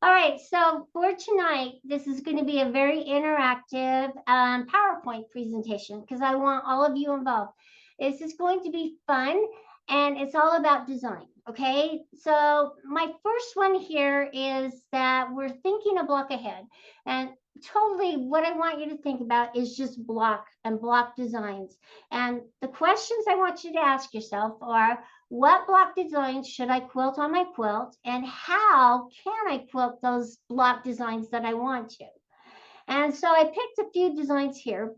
All right, so for tonight, this is going to be a very interactive PowerPoint presentation because I want all of you involved. This is going to be fun and it's all about design. Okay, so my first one here is that we're thinking a block ahead, and totally what I want you to think about is just block and block designs. And the questions I want you to ask yourself are, what block designs should I quilt on my quilt, and how can I quilt those block designs that I want to? And so I picked a few designs here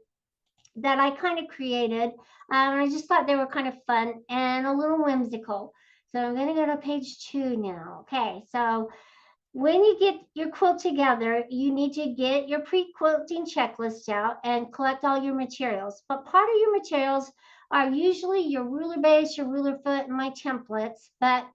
that I kind of created. I just thought they were kind of fun and a little whimsical. So I'm going to go to page 2 now. Okay, so when you get your quilt together, you need to get your pre-quilting checklist out and collect all your materials. But part of your materials are usually your ruler base, your ruler foot, and my templates. But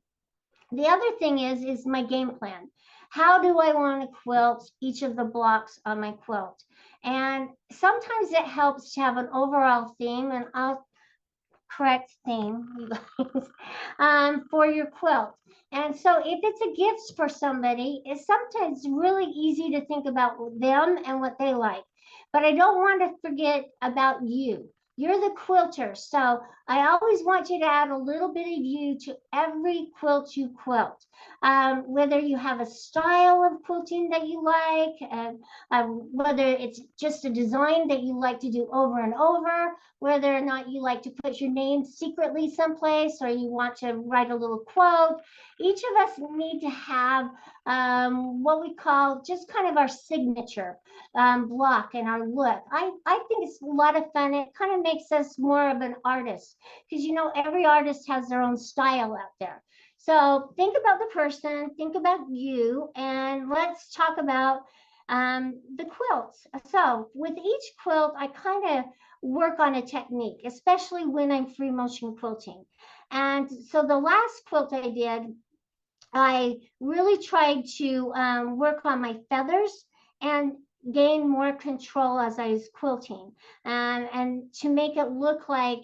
the other thing is my game plan. How do I want to quilt each of the blocks on my quilt? And sometimes it helps to have an overall theme, and I'll correct theme, you guys, for your quilt. And so if it's a gift for somebody, it's sometimes really easy to think about them and what they like. But I don't want to forget about you. You're the quilter. So I always want you to add a little bit of you to every quilt you quilt. Whether you have a style of quilting that you like, and whether it's just a design that you like to do over and over, whether or not you like to put your name secretly someplace or you want to write a little quote. Each of us need to have what we call just kind of our signature block and our look. I think it's a lot of fun. It kind of makes us more of an artist because, you know, every artist has their own style out there. So think about the person, think about you, and let's talk about the quilts. So with each quilt, I kind of work on a technique, especially when I'm free motion quilting. And so the last quilt I did, I really tried to work on my feathers and gain more control as I was quilting, and to make it look like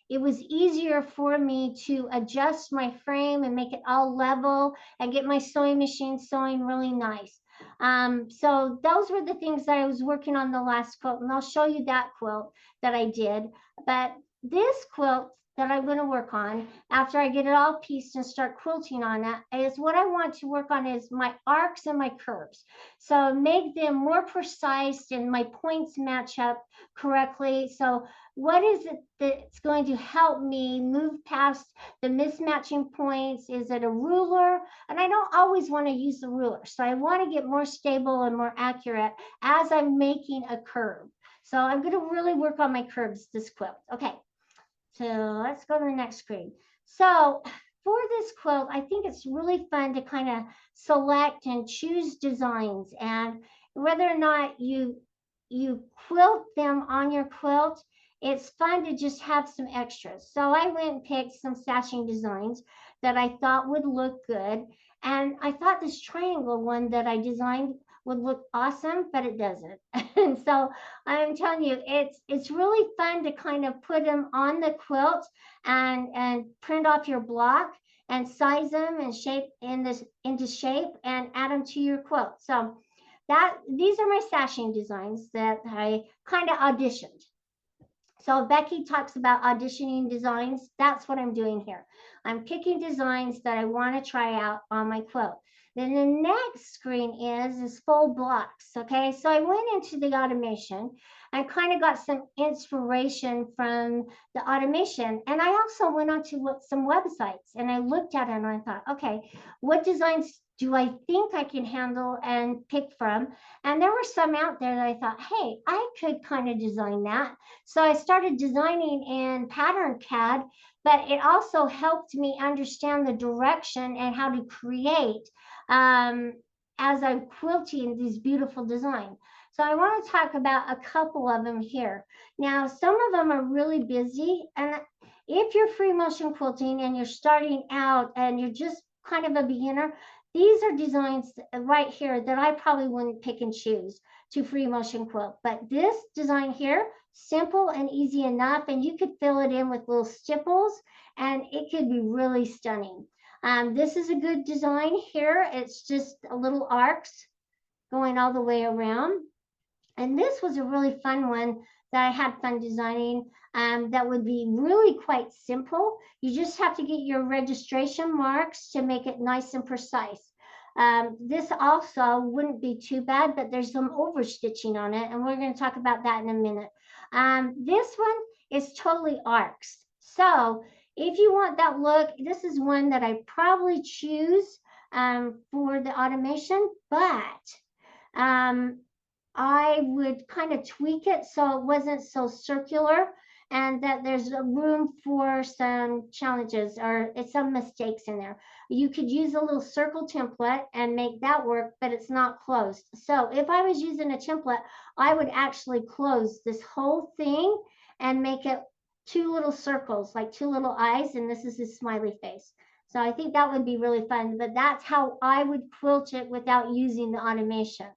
it was easier for me to adjust my frame and make it all level and get my sewing machine sewing really nice. So those were the things that I was working on the last quilt, and I'll show you that quilt that I did. But this quilt that I'm going to work on after I get it all pieced and start quilting on it is what I want to work on is my arcs and my curves. So make them more precise and my points match up correctly. So what is it that's going to help me move past the mismatching points? Is it a ruler? And I don't always want to use the ruler. So I want to get more stable and more accurate as I'm making a curve. So I'm going to really work on my curves this quilt. Okay. So let's go to the next screen. So for this quilt, I think it's really fun to kind of select and choose designs, and whether or not you quilt them on your quilt, it's fun to just have some extras. So I went and picked some sashing designs that I thought would look good. And I thought this triangle one that I designed would look awesome, but it doesn't. And so I'm telling you, it's really fun to kind of put them on the quilt and print off your block and size them and shape in this into shape and add them to your quilt. So that these are my sashing designs that I kind of auditioned. So Becky talks about auditioning designs. That's what I'm doing here. I'm picking designs that I want to try out on my quilt. Then the next screen is full blocks. Okay, so I went into the automation and kind of got some inspiration from the automation. And I also went onto some websites and I looked at it and I thought, okay, what designs do I think I can handle and pick from? And there were some out there that I thought, hey, I could kind of design that. So I started designing in Pattern CAD, but it also helped me understand the direction and how to create um, as I'm quilting these beautiful designs. So I want to talk about a couple of them here. Now, some of them are really busy, and if you're free motion quilting and you're starting out and you're just kind of a beginner, these are designs right here that I probably wouldn't pick and choose to free motion quilt. But this design here, simple and easy enough, and you could fill it in with little stipples and it could be really stunning. This is a good design here. It's just a little arcs going all the way around. And this was a really fun one that I had fun designing. That would be really quite simple. You just have to get your registration marks to make it nice and precise. This also wouldn't be too bad, but there's some overstitching on it, and we're going to talk about that in a minute. This one is totally arcs. So if you want that look, this is one that I probably choose for the automation, but I would kind of tweak it so it wasn't so circular and that there's a room for some challenges or some mistakes in there. You could use a little circle template and make that work, but it's not closed. So if I was using a template, I would actually close this whole thing and make it two little circles, like two little eyes, and this is a smiley face. So I think that would be really fun, but that's how I would quilt it without using the automation.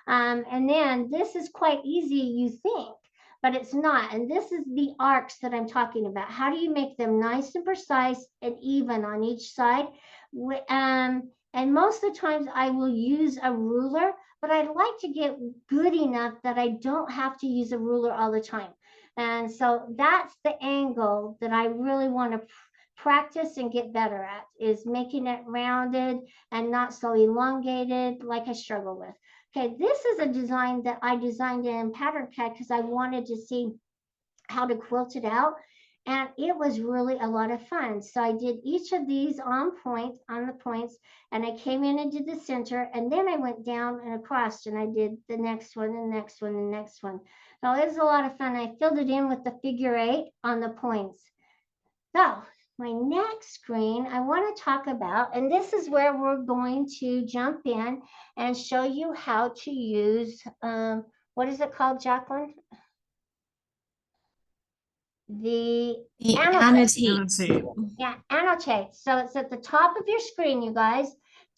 And then this is quite easy, you think, but it's not. And this is the arcs that I'm talking about. How do you make them nice and precise and even on each side? And most of the times I will use a ruler, but I'd like to get good enough that I don't have to use a ruler all the time. And so that's the angle that I really want to practice and get better at, is making it rounded and not so elongated like I struggle with. Okay, this is a design that I designed in Pattern CAD because I wanted to see how to quilt it out. And it was really a lot of fun. So I did each of these on the points, and I came in and did the center, and then I went down and across, and I did the next one, the next one, the next one. So it was a lot of fun. I filled it in with the figure 8 on the points. So my next screen I want to talk about, and this is where we're going to jump in and show you how to use, what is it called, Jacqueline? The annotate. Annotate. Yeah, annotate. So it's at the top of your screen, you guys,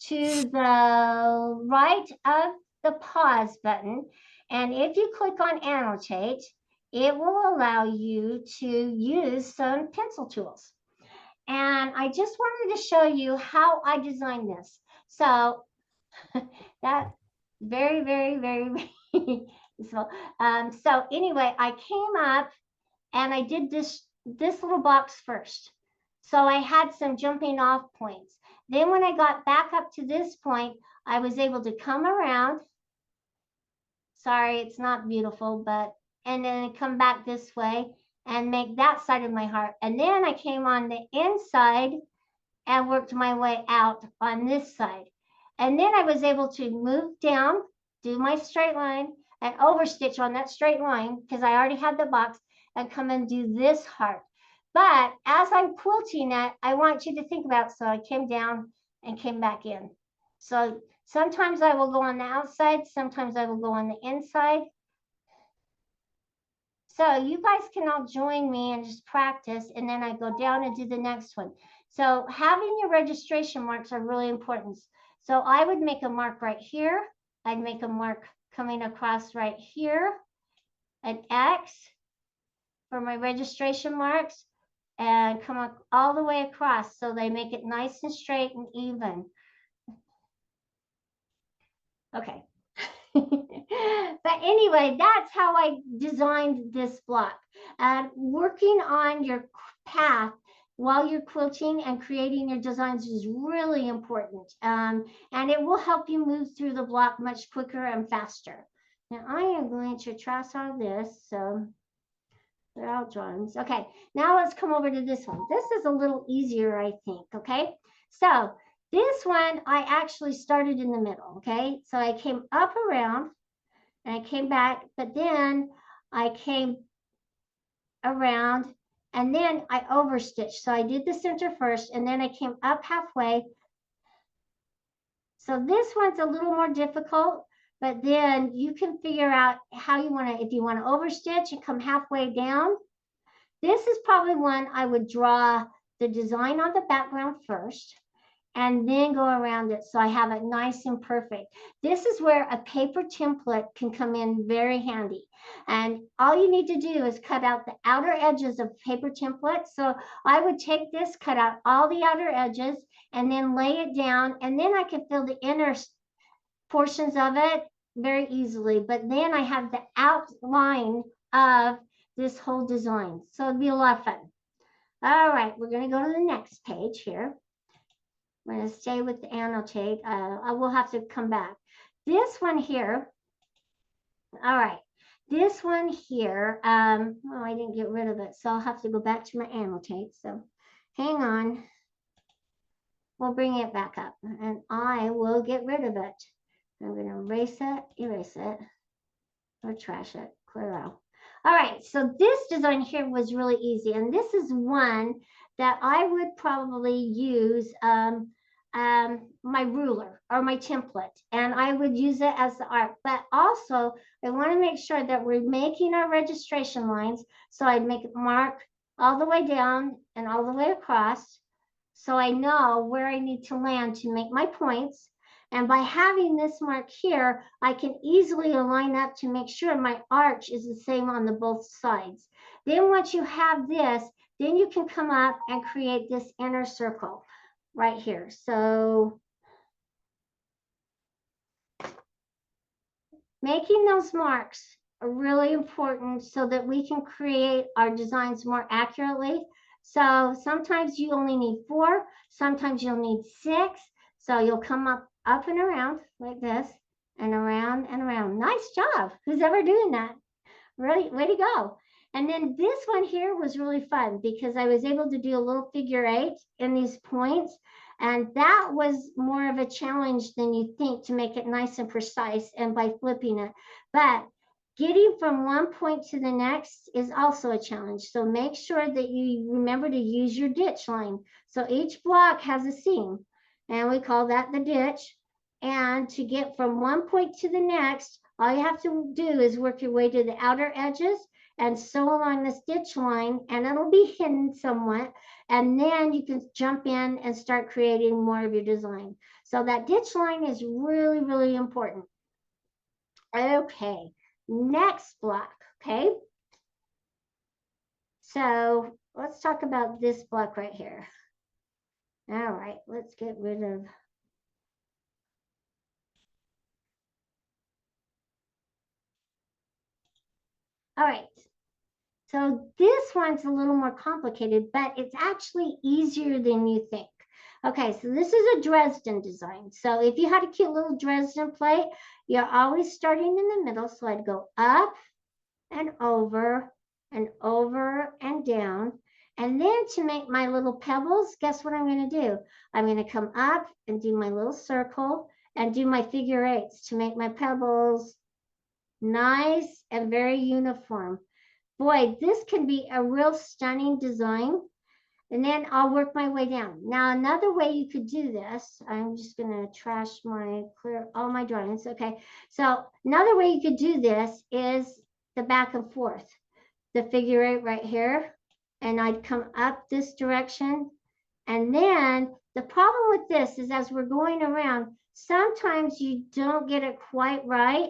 to the right of the pause button. And if you click on annotate, it will allow you to use some pencil tools. And I just wanted to show you how I designed this. So that very, very, very, so anyway, I came up and I did this little box first. So I had some jumping off points. Then when I got back up to this point, I was able to come around. Sorry, it's not beautiful, but, and then come back this way and make that side of my heart. And then I came on the inside and worked my way out on this side. And then I was able to move down, do my straight line, and overstitch on that straight line because I already had the box, and come and do this heart. But as I'm quilting it, I want you to think about, so I came down and came back in. So sometimes I will go on the outside, sometimes I will go on the inside. So you guys can all join me and just practice, and then I go down and do the next one. So having your registration marks are really important. So I would make a mark right here. I'd make a mark coming across right here, an X for my registration marks, and come up all the way across so they make it nice and straight and even. Okay. But anyway, that's how I designed this block. Working on your path while you're quilting and creating your designs is really important. And it will help you move through the block much quicker and faster. Now I am going to trace all this. So they're all drawings. Okay, now let's come over to this one. This is a little easier, I think. Okay, so this one I actually started in the middle. Okay, so I came up around and I came back, but then I came around and then I overstitched. So I did the center first and then I came up halfway. So this one's a little more difficult, but then you can figure out how you want to, if you want to overstitch and come halfway down. This is probably one I would draw the design on the background first and then go around it so I have it nice and perfect. This is where a paper template can come in very handy. And all you need to do is cut out the outer edges of paper template. So I would take this, cut out all the outer edges, and then lay it down, and then I can fill the inner portions of it very easily. But then I have the outline of this whole design. So it'd be a lot of fun. All right, we're going to go to the next page here. We're going to stay with the annotate. I will have to come back. This one here. All right. This one here, oh, I didn't get rid of it, so I'll have to go back to my annotate. So hang on. We'll bring it back up, and I will get rid of it. I'm going to erase it, or trash it, clear out. All right, so this design here was really easy, and this is one that I would probably use my ruler or my template, and I would use it as the arc. But also, I want to make sure that we're making our registration lines, so I'd make a mark all the way down and all the way across, so I know where I need to land to make my points. And by having this mark here, I can easily align up to make sure my arch is the same on the both sides. Then once you have this, then you can come up and create this inner circle right here. So making those marks are really important so that we can create our designs more accurately. So sometimes you only need 4, sometimes you'll need 6. So you'll come up and around like this, and around and around. Nice job. Who's ever doing that? Really, way to go. And then this one here was really fun because I was able to do a little figure 8 in these points. And that was more of a challenge than you think to make it nice and precise and by flipping it. But getting from one point to the next is also a challenge. So make sure that you remember to use your ditch line. So each block has a seam, and we call that the ditch. And to get from one point to the next, all you have to do is work your way to the outer edges and sew along this ditch line, and it'll be hidden somewhat. And then you can jump in and start creating more of your design. So that ditch line is really, really important. Okay, next block, okay? So let's talk about this block right here. All right, let's get rid of. All right, so this one's a little more complicated, but it's actually easier than you think. Okay, so this is a Dresden design. So if you had a cute little Dresden plate, you're always starting in the middle. So I'd go up and over and over and down. And then to make my little pebbles, guess what I'm going to do? I'm going to come up and do my little circle and do my figure 8s to make my pebbles nice and very uniform. Boy, this can be a real stunning design. And then I'll work my way down. Now, another way you could do this, I'm just going to trash clear all my drawings. Okay, so another way you could do this is the back and forth, the figure 8 right here. And I'd come up this direction. And then the problem with this is as we're going around, sometimes you don't get it quite right,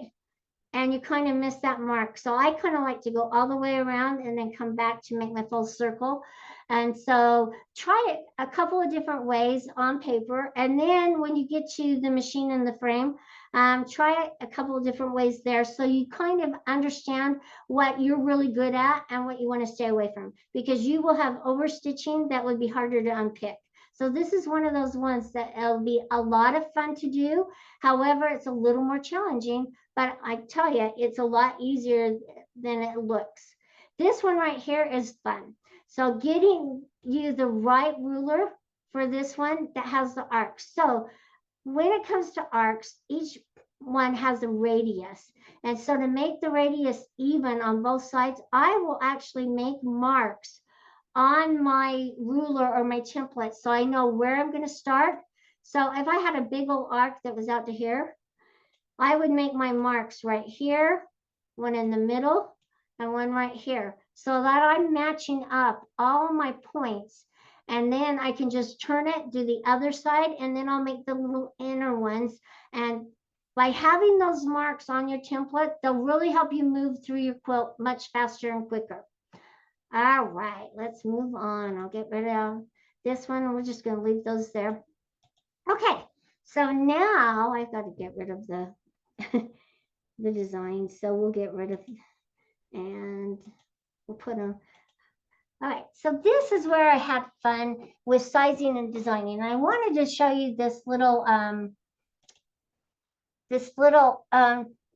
and you kind of miss that mark. So I kind of like to go all the way around and then come back to make my full circle. And so try it a couple of different ways on paper. And then when you get to the machine and the frame, try it a couple of different ways there. So you kind of understand what you're really good at and what you want to stay away from, because you will have overstitching that would be harder to unpick. So this is one of those ones that it'll be a lot of fun to do. However, it's a little more challenging, but I tell you, it's a lot easier than it looks. This one right here is fun. So getting you the right ruler for this one that has the arcs. So when it comes to arcs, each one has a radius. And so to make the radius even on both sides, I will actually make marks on my ruler or my template so I know where I'm going to start. So if I had a big old arc that was out to here, I would make my marks right here, one in the middle, and one right here, so that I'm matching up all my points. And then I can just turn it, do the other side, and then I'll make the little inner ones. And by having those marks on your template, they'll really help you move through your quilt much faster and quicker. All right, let's move on. I'll get rid of this one. We're just going to leave those there. Okay, so now I've got to get rid of the the design. So we'll get rid of, and we'll put them. All right, so this is where I had fun with sizing and designing. I wanted to show you this little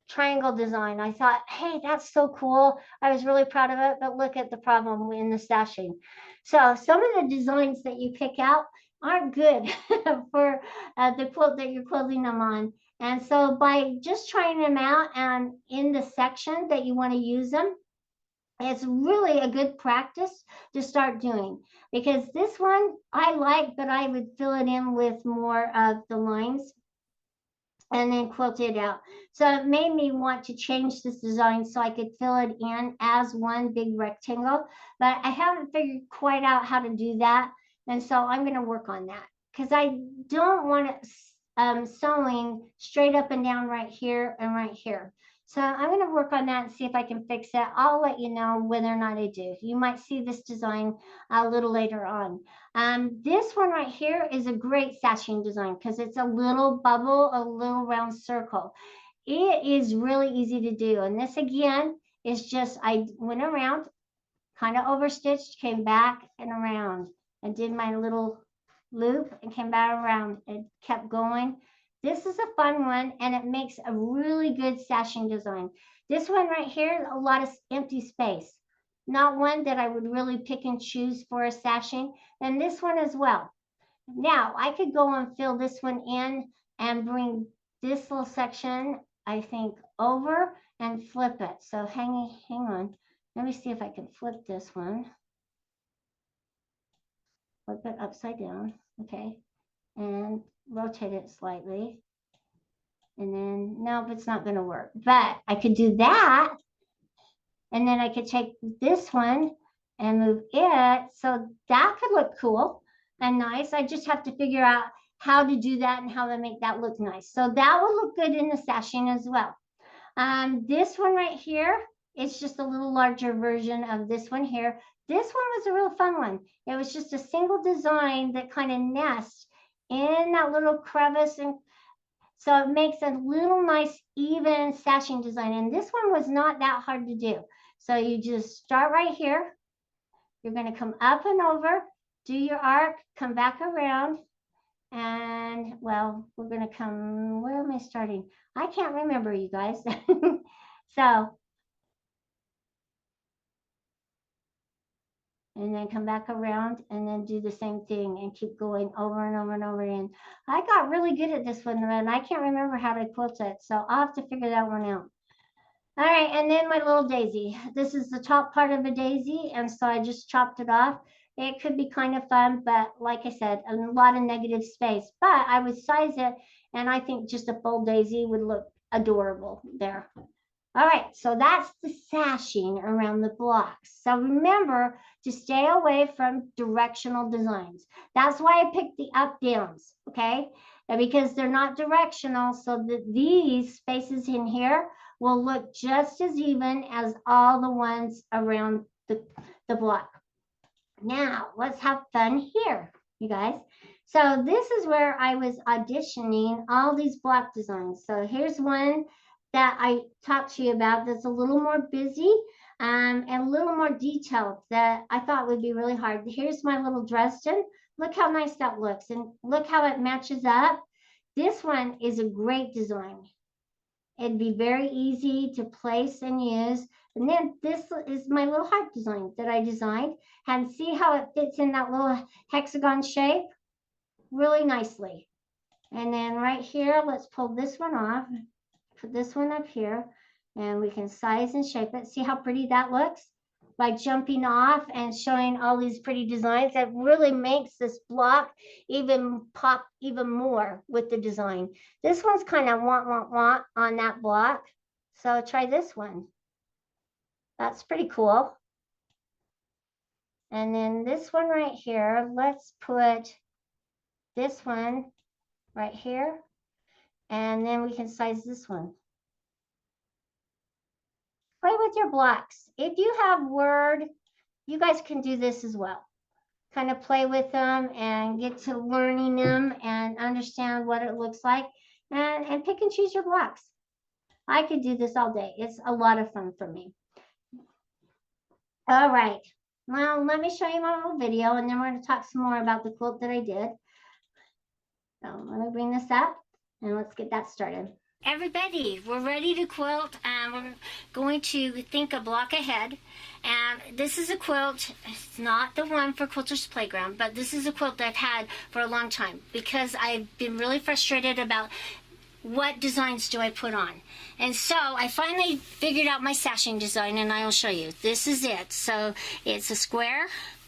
triangle design. I thought, hey, that's so cool. I was really proud of it, but look at the problem in the sashing. So some of the designs that you pick out aren't good for the quilt that you're quilting them on. And so by just trying them out and in the section that you want to use them, it's really a good practice to start doing, because this one I like, but I would fill it in with more of the lines and then quilt it out. So it made me want to change this design so I could fill it in as one big rectangle, but I haven't figured quite out how to do that. And so I'm going to work on that, because I don't want it sewing straight up and down right here and right here. So I'm going to work on that and see if I can fix it. I'll let you know whether or not I do. You might see this design a little later on. This one right here is a great sashing design because it's a little bubble, a little round circle. It is really easy to do. And this again is just, I went around, kind of overstitched, came back and around and did my little loop and came back around and kept going. This is a fun one, and it makes a really good sashing design. This one right here, a lot of empty space. Not one that I would really pick and choose for a sashing. And this one as well. Now I could go and fill this one in and bring this little section, I think, over and flip it. So hang on. Let me see if I can flip this one. Flip it upside down. Okay. And rotate it slightly. And then, nope, it's not going to work. But I could do that. And then I could take this one and move it. So that could look cool and nice. I just have to figure out how to do that and how to make that look nice. So that will look good in the sashing as well. This one right here, it's just a little larger version of this one here. This one was a real fun one. It was just a single design that kind of nests in that little crevice, and so it makes a little nice even sashing design. And this one was not that hard to do. So you just start right here. You're going to come up and over, do your arc, come back around. And well, we're going to come, where am I starting? I can't remember, you guys. So, and then come back around and then do the same thing and keep going over and over and over again. I got really good at this one, and I can't remember how to quilt it. So I'll have to figure that one out. All right, and then my little daisy. This is the top part of a daisy, and so I just chopped it off. It could be kind of fun, but like I said, a lot of negative space. But I would size it, and I think just a full daisy would look adorable there. All right, so that's the sashing around the blocks. So remember to stay away from directional designs. That's why I picked the up downs, okay? Because they're not directional, so that these spaces in here will look just as even as all the ones around the block. Now, let's have fun here, you guys. So this is where I was auditioning all these block designs. So here's one that I talked to you about that's a little more busy and a little more detailed that I thought would be really hard. Here's my little Dresden. Look how nice that looks, and look how it matches up. This one is a great design. It'd be very easy to place and use. And then this is my little heart design that I designed. And see how it fits in that little hexagon shape really nicely. And then right here, let's pull this one off. Put this one up here, and we can size and shape it. See how pretty that looks? By jumping off and showing all these pretty designs, that really makes this block even pop even more with the design. This one's kind of want on that block. So try this one. That's pretty cool. And then this one right here, let's put this one right here. And then we can size this one. Play with your blocks. If you have Word, you guys can do this as well. kind of play with them and get to learning them and understand what it looks like, and pick and choose your blocks. I could do this all day. It's a lot of fun for me. All right. Well, let me show you my little video, and then we're going to talk some more about the quilt that I did. So let me bring this up, and let's get that started. Everybody, we're ready to quilt, and we're going to think a block ahead. And this is a quilt. It's not the one for Quilter's Playground, but this is a quilt that I've had for a long time because I've been really frustrated about what designs do I put on. And so I finally figured out my sashing design, and I will show you. This is it. So it's a square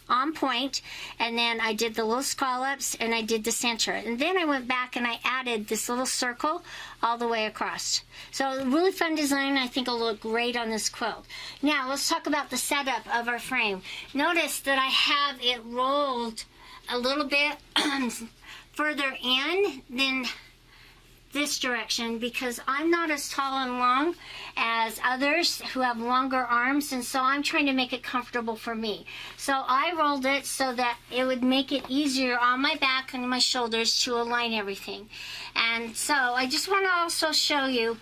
on point, and then I did the little scallops, and I did the center, and then I went back and I added this little circle all the way across. So a really fun design. I think it'll look great on this quilt. Now let's talk about the setup of our frame. Notice that I have it rolled a little bit further in than this direction because I'm not as tall and long as others who have longer arms, and so I'm trying to make it comfortable for me. So I rolled it so that it would make it easier on my back and my shoulders to align everything. And so I just want to also show you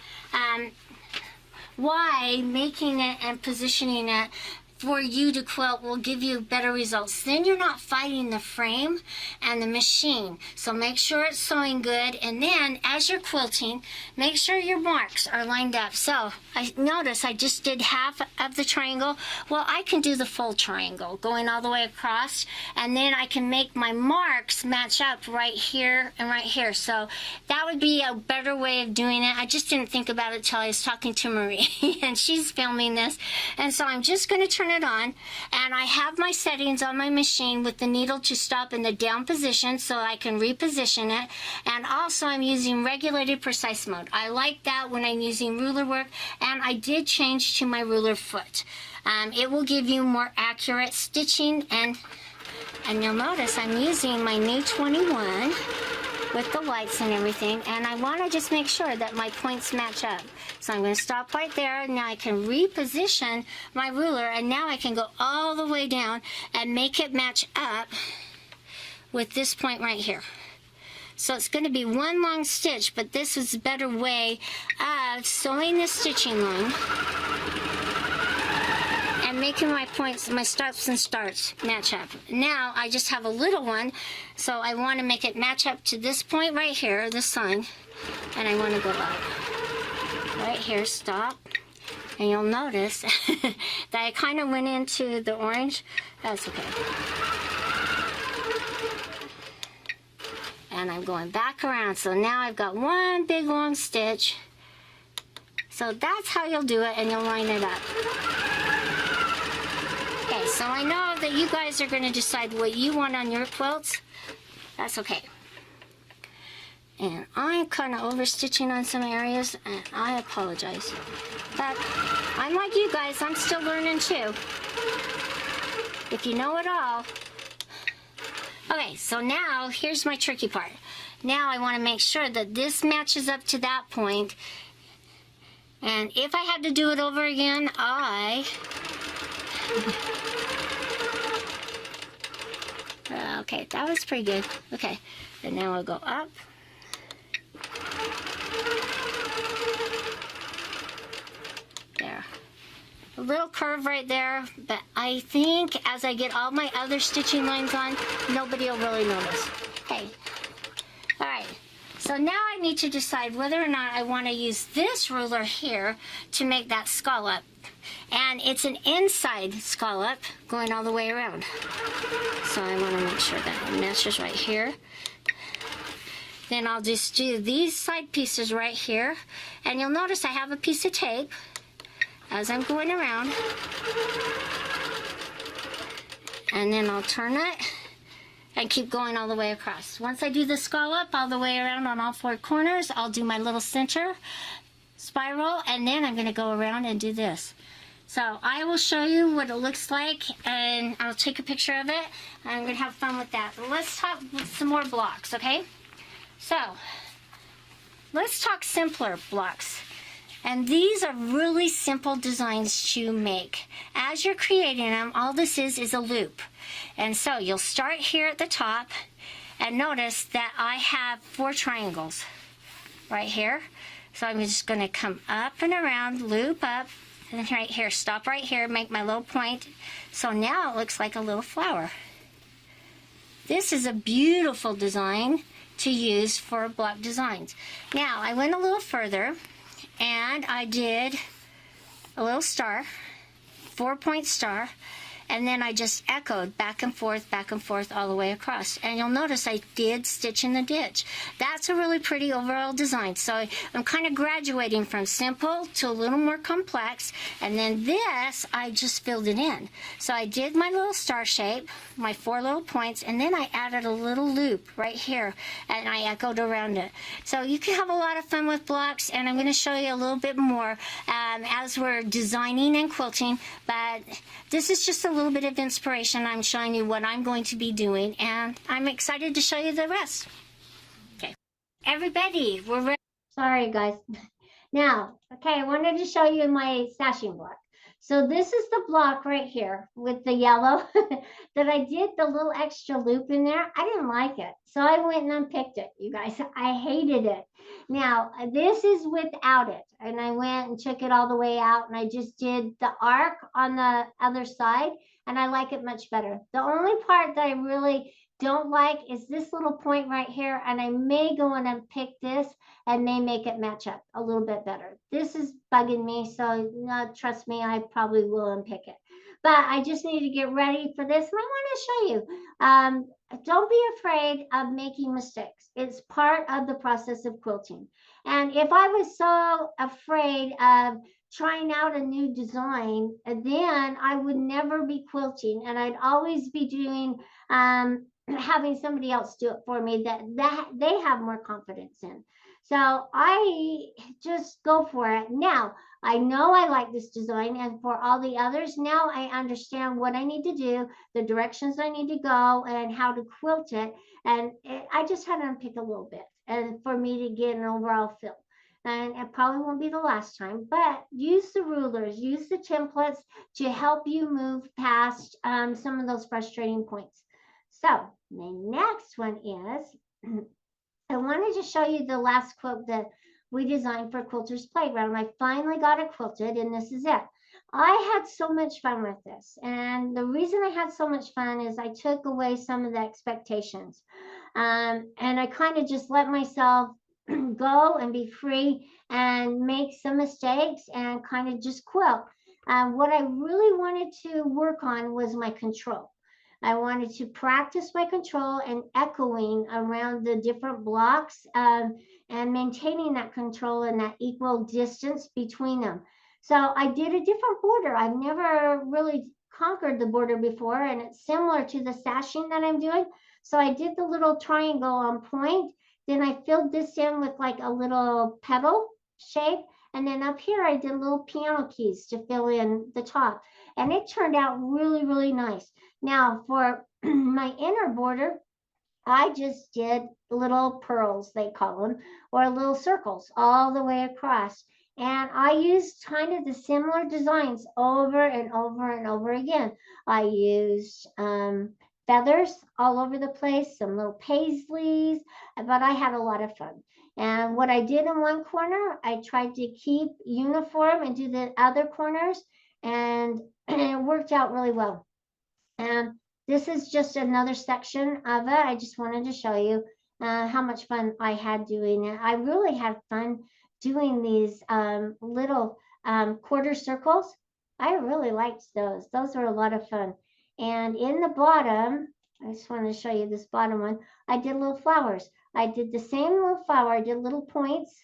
why making it and positioning it for you to quilt will give you better results. Then you're not fighting the frame and the machine. So make sure it's sewing good, and then as you're quilting, make sure your marks are lined up. So I notice I just did half of the triangle. Well, I can do the full triangle going all the way across, and then I can make my marks match up right here and right here. So that would be a better way of doing it. I just didn't think about it till I was talking to Marie and she's filming this. And so I'm just going to turn it on, and I have my settings on my machine with the needle to stop in the down position so I can reposition it. And also I'm using regulated precise mode. I like that when I'm using ruler work, and I did change to my ruler foot. It will give you more accurate stitching, and you'll notice I'm using my new 21 with the lights and everything, and I want to just make sure that my points match up. So I'm going to stop right there. Now I can reposition my ruler, and now I can go all the way down and make it match up with this point right here. So it's going to be one long stitch, but this is a better way of sewing the stitching line and making my points, my stops and starts match up. Now I just have a little one, so I want to make it match up to this point right here, this line, and I want to go up. Right here, stop. And you'll notice that I kind of went into the orange. That's okay. And I'm going back around, so now I've got one big long stitch. So that's how you'll do it, and you'll line it up. Okay, so I know that you guys are going to decide what you want on your quilts. That's okay. And I'm kind of overstitching on some areas, and I apologize. But I'm like you guys, I'm still learning too. If you know it all. Okay, so now here's my tricky part. Now I want to make sure that this matches up to that point. And if I had to do it over again, okay, that was pretty good. Okay, and now I'll go up. There. A little curve right there, but I think as I get all my other stitching lines on, nobody will really notice. Okay. All right. So now I need to decide whether or not I want to use this ruler here to make that scallop. And it's an inside scallop going all the way around. So I want to make sure that it matches right here. Then I'll just do these side pieces right here. And you'll notice I have a piece of tape as I'm going around. And then I'll turn it and keep going all the way across. Once I do the scallop all the way around on all four corners, I'll do my little center spiral, and then I'm going to go around and do this. So I will show you what it looks like, and I'll take a picture of it, and I'm going to have fun with that. But let's talk some more blocks, okay? So let's talk simpler blocks. And these are really simple designs to make. As you're creating them, all this is a loop. And so you'll start here at the top, and notice that I have 4 triangles right here. So I'm just going to come up and around, loop up, and right here, stop right here, make my little point. So now it looks like a little flower. This is a beautiful design to use for block designs. Now, I went a little further, and I did a little star, 4-point star, and then I just echoed back and forth all the way across. And you'll notice I did stitch in the ditch. That's a really pretty overall design. So I'm kind of graduating from simple to a little more complex. And then this, I just filled it in. So I did my little star shape, my 4 little points, and then I added a little loop right here, and I echoed around it. So you can have a lot of fun with blocks, and I'm going to show you a little bit more as we're designing and quilting. But this is just a little bit of inspiration. I'm showing you what I'm going to be doing, and I'm excited to show you the rest. Okay, everybody, we're ready. Sorry, guys. Now, okay, I wanted to show you my sashing block. So this is the block right here with the yellow that I did the little extra loop in there. I didn't like it, so I went and unpicked it, you guys. I hated it. Now, this is without it, and I went and took it all the way out, and I just did the arc on the other side, and I like it much better. The only part that I really don't like is this little point right here, and I may go and unpick this and may make it match up a little bit better. This is bugging me, so trust me, I probably will unpick it. But I just need to get ready for this, and I want to show you. Don't be afraid of making mistakes. It's part of the process of quilting. And if I was so afraid of trying out a new design, then I would never be quilting, and I'd always be doing having somebody else do it for me that they have more confidence in. So I just go for it. Now, I know I like this design, and for all the others, now I understand what I need to do, the directions I need to go, and how to quilt it. And I just had to unpick a little bit, and for me to get an overall feel. And it probably won't be the last time, but use the rulers, use the templates to help you move past some of those frustrating points. So the next one is, I wanted to show you the last quilt that we designed for Quilter's Playground. I finally got it quilted, and this is it. I had so much fun with this, and the reason I had so much fun is I took away some of the expectations, and I kind of just let myself go and be free and make some mistakes and kind of just quilt. What I really wanted to work on was my control. I wanted to practice my control and echoing around the different blocks and maintaining that control and that equal distance between them. So I did a different border. I've never really conquered the border before, and it's similar to the sashing that I'm doing. So I did the little triangle on point. Then I filled this in with like a little petal shape. And then up here, I did little piano keys to fill in the top. And it turned out really, really nice. Now for my inner border, I just did little pearls, they call them, or little circles all the way across. And I used kind of the similar designs over and over and over again. I used feathers all over the place, some little paisleys, but I had a lot of fun. And what I did in one corner, I tried to keep uniform and do the other corners, and it worked out really well. And this is just another section of it. I just wanted to show you how much fun I had doing it. I really had fun doing these little quarter circles. I really liked those. Those were a lot of fun. And in the bottom, I just wanted to show you this bottom one. I did little flowers. I did the same little flower. I did little points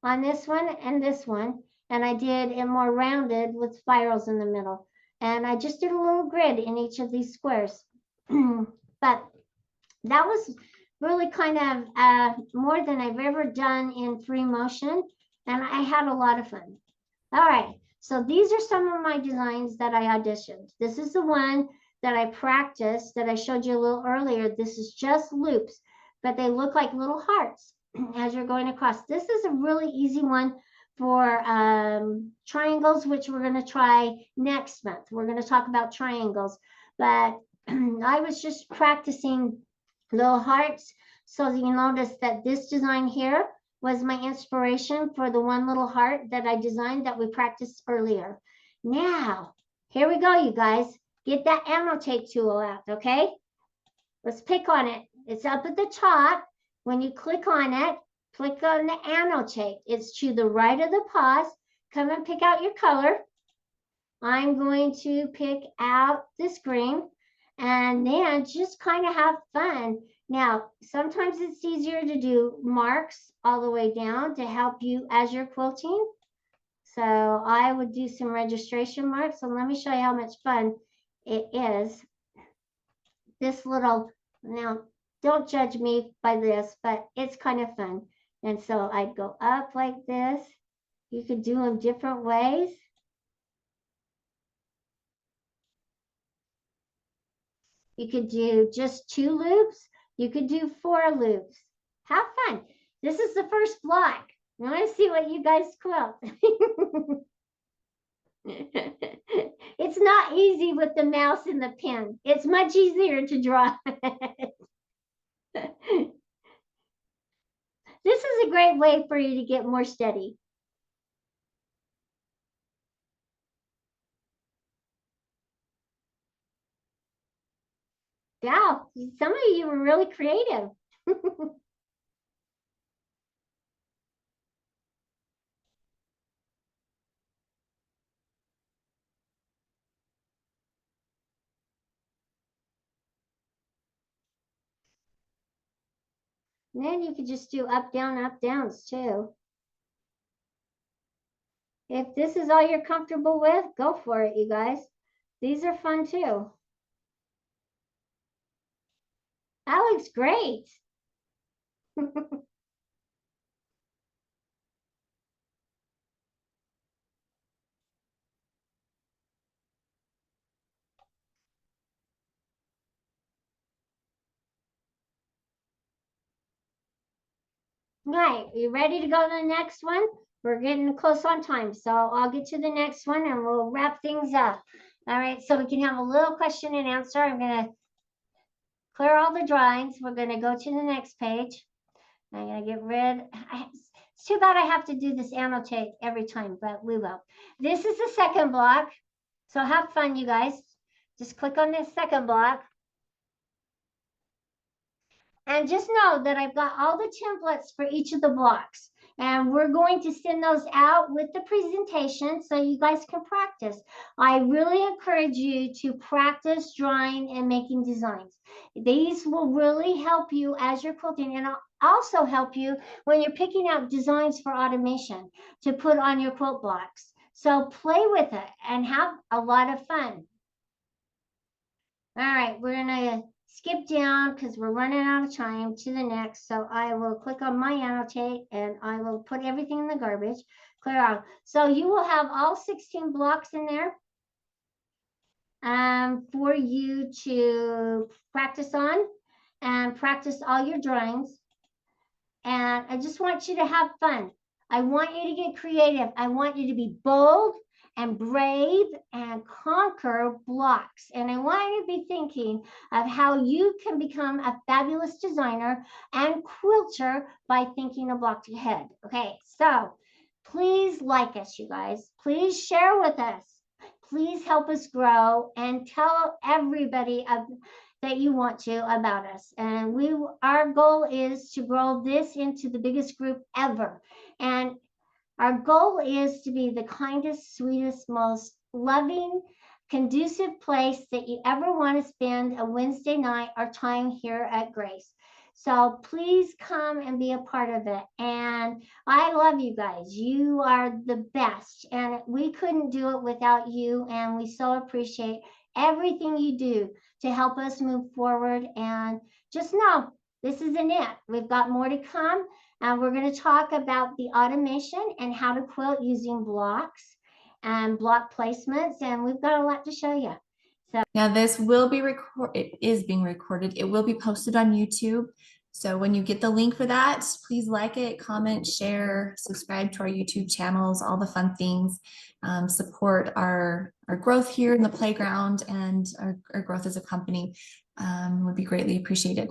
on this one and this one. And I did it more rounded with spirals in the middle. And I just did a little grid in each of these squares. But that was really kind of more than I've ever done in free motion. And I had a lot of fun. All right, so these are some of my designs that I auditioned. This is the one that I practiced that I showed you a little earlier. This is just loops, but they look like little hearts as you're going across. This is a really easy one for triangles, which we're going to try next month. We're going to talk about triangles, but I was just practicing little hearts. So you notice that this design here was my inspiration for the one little heart that I designed that we practiced earlier. Now, here we go, you guys. Get that annotate tool out, okay? Let's pick on it. It's up at the top. When you click on it, click on the annotate. It's to the right of the pause. Come and pick out your color. I'm going to pick out this green, and then just kind of have fun. Now, sometimes it's easier to do marks all the way down to help you as you're quilting. So I would do some registration marks, and let me show you how much fun it is. This little, now don't judge me by this, but it's kind of fun. And so I'd go up like this. You could do them different ways. You could do just 2 loops. You could do 4 loops. Have fun. This is the first block. I want to see what you guys quilt. It's not easy with the mouse and the pen. It's much easier to draw. This is a great way for you to get more steady. Wow, some of you were really creative. And then you could just do up, downs too. If this is all you're comfortable with, go for it, you guys. These are fun too. That looks great. Right, you ready to go to the next one? We're getting close on time, so I'll get to the next one and we'll wrap things up. All right, so we can have a little question and answer. I'm going to clear all the drawings. We're going to go to the next page. I'm going to get rid. It's too bad I have to do this annotate every time, but we will. This is the second block, so have fun, you guys. Just click on this second block. And just know that I've got all the templates for each of the blocks. And we're going to send those out with the presentation so you guys can practice. I really encourage you to practice drawing and making designs. These will really help you as you're quilting, and also help you when you're picking out designs for automation to put on your quilt blocks. So play with it and have a lot of fun. All right, we're gonna skip down because we're running out of time to the next. So I will click on my annotate and I will put everything in the garbage, clear out. So you will have all 16 blocks in there for you to practice on and practice all your drawings. And I just want you to have fun. I want you to get creative. I want you to be bold and brave and conquer blocks. And I want you to be thinking of how you can become a fabulous designer and quilter by thinking a block ahead. Okay, so please like us, you guys. Please share with us. Please help us grow and tell everybody that you want to about us. And our goal is to grow this into the biggest group ever. And our goal is to be the kindest, sweetest, most loving, conducive place that you ever want to spend a Wednesday night or time here at Grace. So please come and be a part of it. And I love you guys. You are the best. And we couldn't do it without you. And we so appreciate everything you do to help us move forward. And just know, this isn't it. We've got more to come. And we're going to talk about the automation and how to quilt using blocks and block placements. And we've got a lot to show you. So now this will be recorded. It is being recorded. It will be posted on YouTube. So when you get the link for that, please like it, comment, share, subscribe to our YouTube channels, all the fun things. Support our growth here in the playground and our growth as a company would be greatly appreciated.